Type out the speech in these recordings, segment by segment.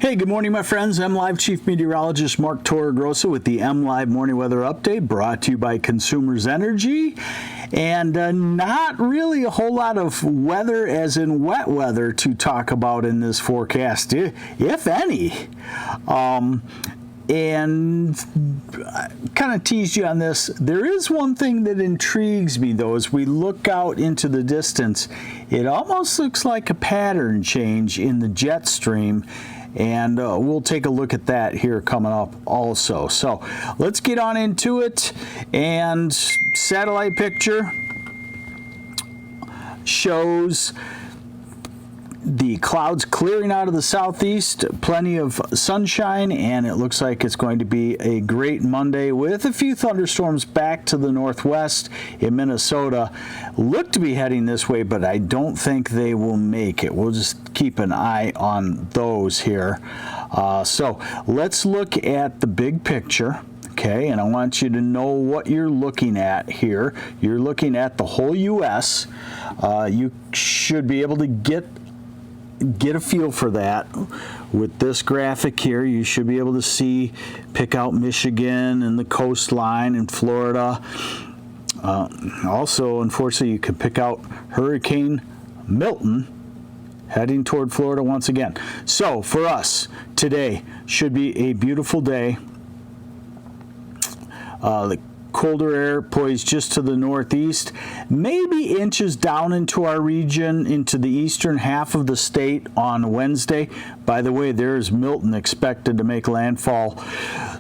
Hey, good morning, my friends. MLive Chief Meteorologist Mark Torregrossa with the MLive Morning Weather Update, brought to you by Consumers Energy. And not really a whole lot of weather, as in wet weather, to talk about in this forecast, if any. And I kind of teased you on this. There is one thing that intrigues me, though, as we look out into the distance. It almost looks like a pattern change in the jet stream. And we'll take a look at that here coming up also. So let's get on into it. And satellite picture shows the clouds clearing out of the southeast, plenty of sunshine, and it looks like it's going to be a great Monday with a few thunderstorms back to the northwest in Minnesota. Look to be heading this way, but I don't think they will make it. We'll just keep an eye on those here. So let's look at the big picture. Okay, and I want you to know what you're looking at here. You're looking at the whole U.S. You should be able to get a feel for that with this graphic here. You should be able to pick out Michigan and the coastline and Florida. Also, unfortunately, you can pick out Hurricane Milton heading toward Florida once again. So for us, today should be a beautiful day. The colder air poised just to the northeast, maybe inches down into our region, into the eastern half of the state on Wednesday. By the way, there's Milton expected to make landfall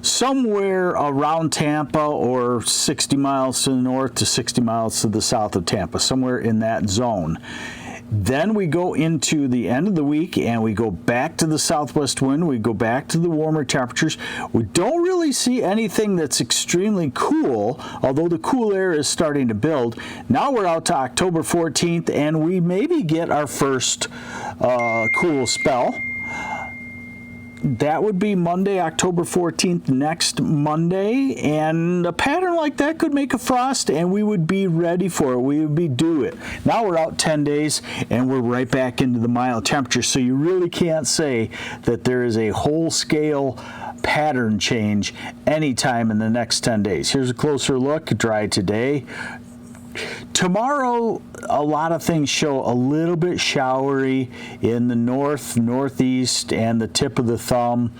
somewhere around Tampa, or 60 miles to the north to 60 miles to the south of Tampa, somewhere in that zone. Then we go into the end of the week and we go back to the southwest wind. We go back to the warmer temperatures. We don't really see anything that's extremely cool, although the cool air is starting to build. Now we're out to October 14th and we maybe get our first cool spell. That would be Monday, October 14th, next Monday, and a pattern like that could make a frost, and we would be ready for it. We would be due it. Now we're out 10 days, and we're right back into the mild temperature, so you really can't say that there is a whole-scale pattern change anytime in the next 10 days. Here's a closer look. Dry today. Tomorrow, a lot of things show a little bit showery in the north, northeast, and the tip of the thumb,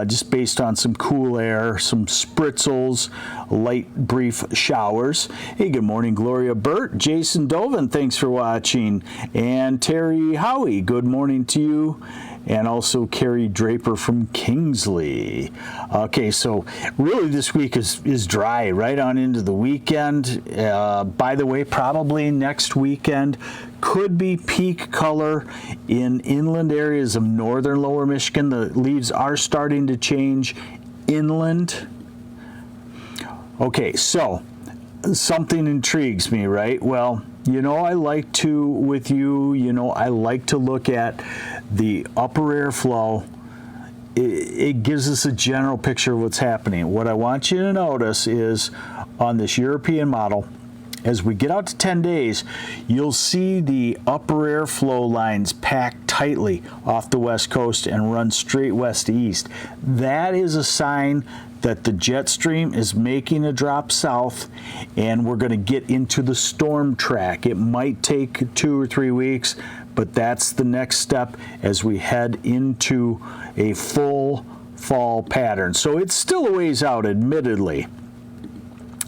just based on some cool air, some spritzels, light, brief showers. Hey, good morning, Gloria Burt. Jason Dovin, thanks for watching. And Terry Howie, good morning to you. And also Carrie Draper from Kingsley. Okay, so really this week is dry right on into the weekend. By the way, probably next weekend could be peak color in inland areas of northern lower Michigan. The leaves are starting to change inland. Okay, so something intrigues me, right? Well, I like to look at the upper airflow. It gives us a general picture of what's happening. What I want you to notice is on this European model, as we get out to 10 days, you'll see the upper airflow lines packed tightly off the west coast and run straight west to east. That is a sign that the jet stream is making a drop south, and we're going to get into the storm track. It might take 2 or 3 weeks, but that's the next step as we head into a full fall pattern. So it's still a ways out, admittedly.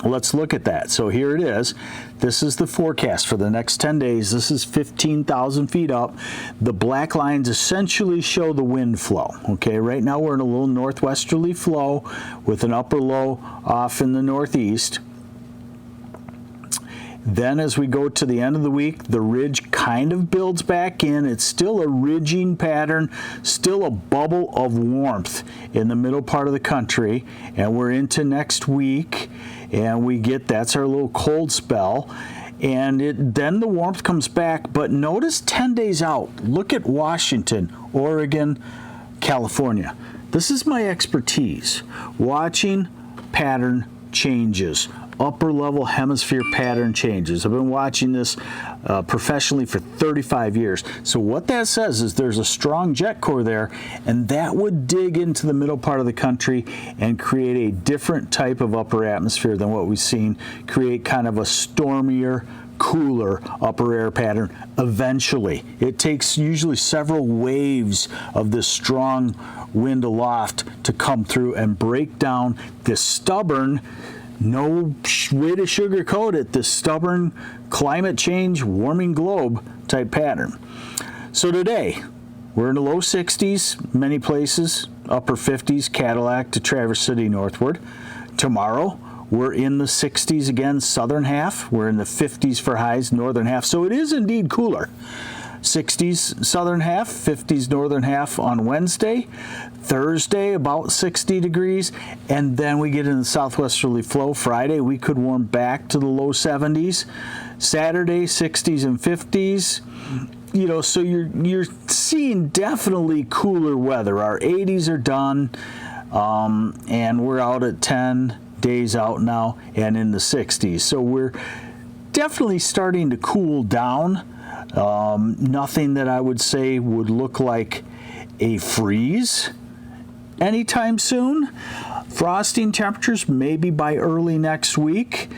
Let's look at that. So here it is. This is the forecast for the next 10 days. This is 15,000 feet up. The black lines essentially show the wind flow. Okay, right now we're in a little northwesterly flow with an upper low off in the northeast. Then as we go to the end of the week, the ridge kind of builds back in. It's still a ridging pattern, still a bubble of warmth in the middle part of the country. And we're into next week, and that's our little cold spell. And then the warmth comes back. But notice 10 days out, look at Washington, Oregon, California. This is my expertise, watching pattern changes upper level hemisphere pattern changes. I've been watching this professionally for 35 years. So what that says is there's a strong jet core there, and that would dig into the middle part of the country and create a different type of upper atmosphere than what we've seen, create kind of a stormier, cooler upper air pattern eventually. It takes usually several waves of this strong wind aloft to come through and break down this stubborn, no way to sugarcoat it, this stubborn climate change, warming globe type pattern. So today, we're in the low 60s, many places, upper 50s, Cadillac to Traverse City northward. Tomorrow, we're in the 60s again, southern half. We're in the 50s for highs, northern half. So it is indeed cooler. 60s southern half, 50s northern half on Wednesday. Thursday, about 60 degrees. And then we get in the southwesterly flow. Friday, we could warm back to the low 70s. Saturday, 60s and 50s. You know, so you're seeing definitely cooler weather. Our 80s are done, and we're out at 10 days out now and in the 60s. So we're definitely starting to cool down. Nothing that I would say would look like a freeze anytime soon. Frosting temperatures maybe by early next week,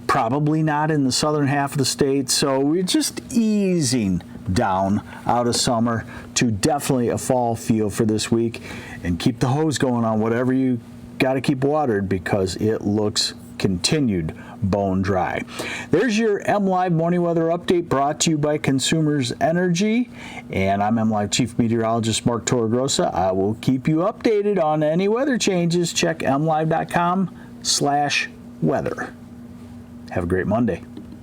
probably not in the southern half of the state. So we're just easing down out of summer to definitely a fall feel for this week, and keep the hose going on whatever you got to keep watered, because it looks continued bone dry. There's your MLive morning weather update, brought to you by Consumers Energy, and I'm MLive Chief Meteorologist Mark Torregrossa. I will keep you updated on any weather changes. Check mlive.com/weather. Have a great Monday.